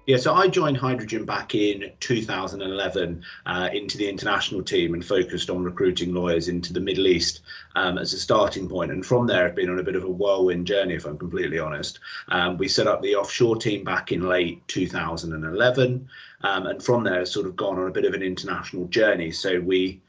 Yeah, so I joined Hydrogen back in 2011 into the international team and focused on recruiting lawyers into the Middle East as a starting point. And from there, I've been on a bit of a whirlwind journey, if I'm completely honest. We set up the offshore team back in late 2011. And from there, it's sort of gone on a bit of an international journey. So we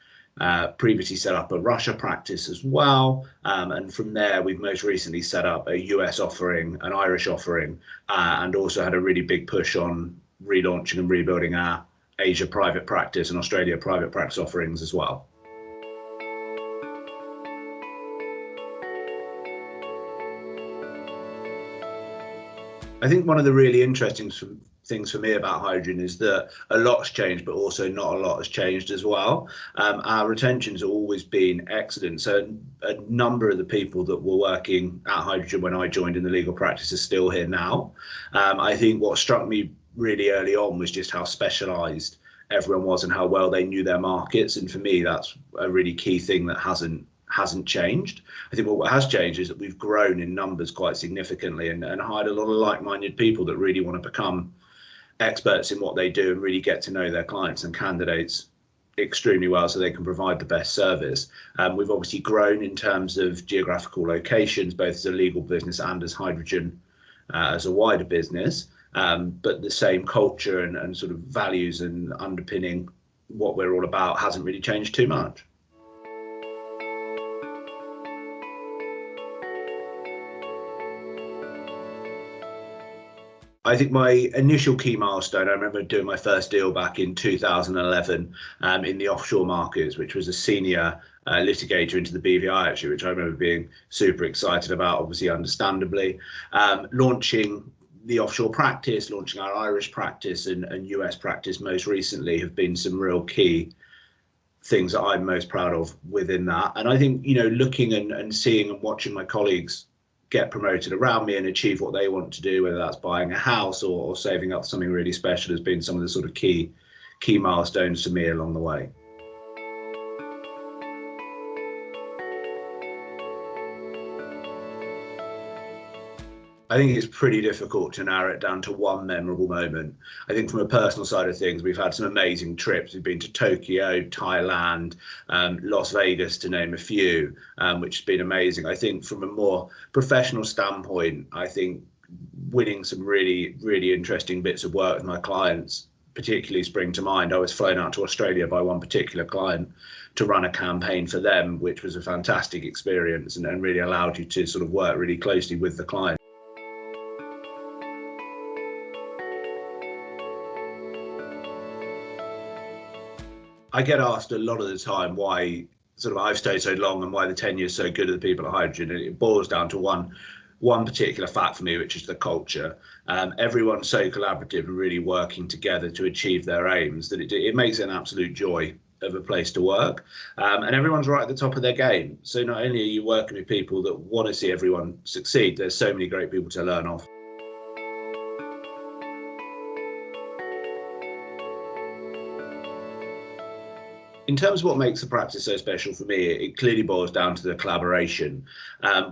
previously set up a Russia practice as well. And from there, we've most recently set up a US offering, an Irish offering, and also had a really big push on relaunching and rebuilding our Asia private practice and Australia private practice offerings as well. I think one of the really interesting things for me about Hydrogen is that a lot's changed, but also not a lot has changed as well. Our retention's always been excellent. So a number of the people that were working at Hydrogen when I joined in the legal practice are still here now. I think what struck me really early on was just how specialised everyone was and how well they knew their markets. And for me, that's a really key thing that hasn't changed. I think what has changed is that we've grown in numbers quite significantly and hired a lot of like-minded people that really want to become experts in what they do and really get to know their clients and candidates extremely well so they can provide the best service. We've obviously grown in terms of geographical locations, both as a legal business and as Hydrogen as a wider business. But the same culture and sort of values and underpinning what we're all about hasn't really changed too much. I think my initial key milestone, I remember doing my first deal back in 2011 in the offshore markets, which was a senior litigator into the BVI, actually, which I remember being super excited about, obviously, understandably. Launching the offshore practice, launching our Irish practice and US practice most recently have been some real key things that I'm most proud of within that. And I think, looking and seeing and watching my colleagues get promoted around me and achieve what they want to do, whether that's buying a house or saving up something really special, has been some of the sort of key milestones for me along the way. I think it's pretty difficult to narrow it down to one memorable moment. I think from a personal side of things, we've had some amazing trips. We've been to Tokyo, Thailand, Las Vegas, to name a few, which has been amazing. I think from a more professional standpoint, I think winning some really, really interesting bits of work with my clients particularly spring to mind. I was flown out to Australia by one particular client to run a campaign for them, which was a fantastic experience and really allowed you to sort of work really closely with the client. I get asked a lot of the time why sort of I've stayed so long and why the tenure is so good at the people at Hydrogen. And it boils down to one particular fact for me, which is the culture. Everyone's so collaborative and really working together to achieve their aims that it makes it an absolute joy of a place to work. And everyone's right at the top of their game. So not only are you working with people that want to see everyone succeed, there's so many great people to learn off. In terms of what makes the practice so special for me, it clearly boils down to the collaboration.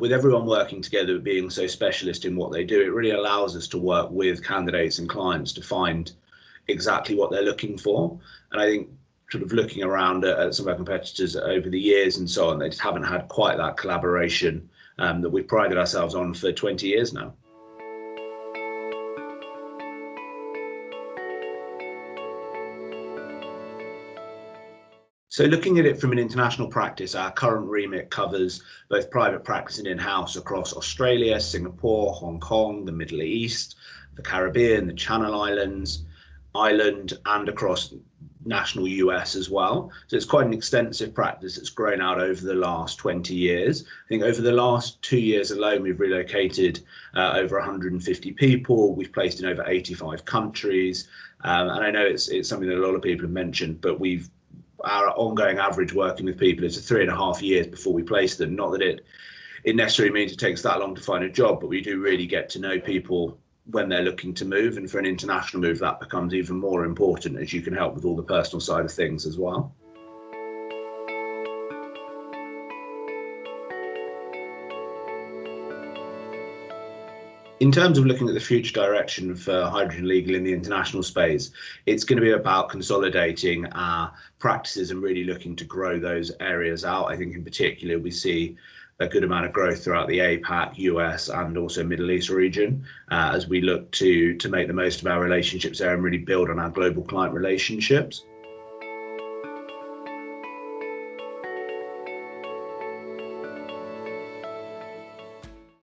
With everyone working together, being so specialist in what they do, it really allows us to work with candidates and clients to find exactly what they're looking for. And I think sort of looking around at some of our competitors over the years and so on, they just haven't had quite that collaboration that we've prided ourselves on for 20 years now. So looking at it from an international practice, our current remit covers both private practice and in-house across Australia, Singapore, Hong Kong, the Middle East, the Caribbean, the Channel Islands, Ireland, and across national US as well. So it's quite an extensive practice that's grown out over the last 20 years. I think over the last 2 years alone, we've relocated over 150 people. We've placed in over 85 countries. And I know it's something that a lot of people have mentioned, but our ongoing average working with people is 3.5 years before we place them. Not that it necessarily means it takes that long to find a job, but we do really get to know people when they're looking to move. And for an international move, that becomes even more important as you can help with all the personal side of things as well. In terms of looking at the future direction for hydrogen legal in the international space, it's going to be about consolidating our practices and really looking to grow those areas out. I think in particular we see a good amount of growth throughout the APAC, US, and also Middle East region as we look to make the most of our relationships there and really build on our global client relationships.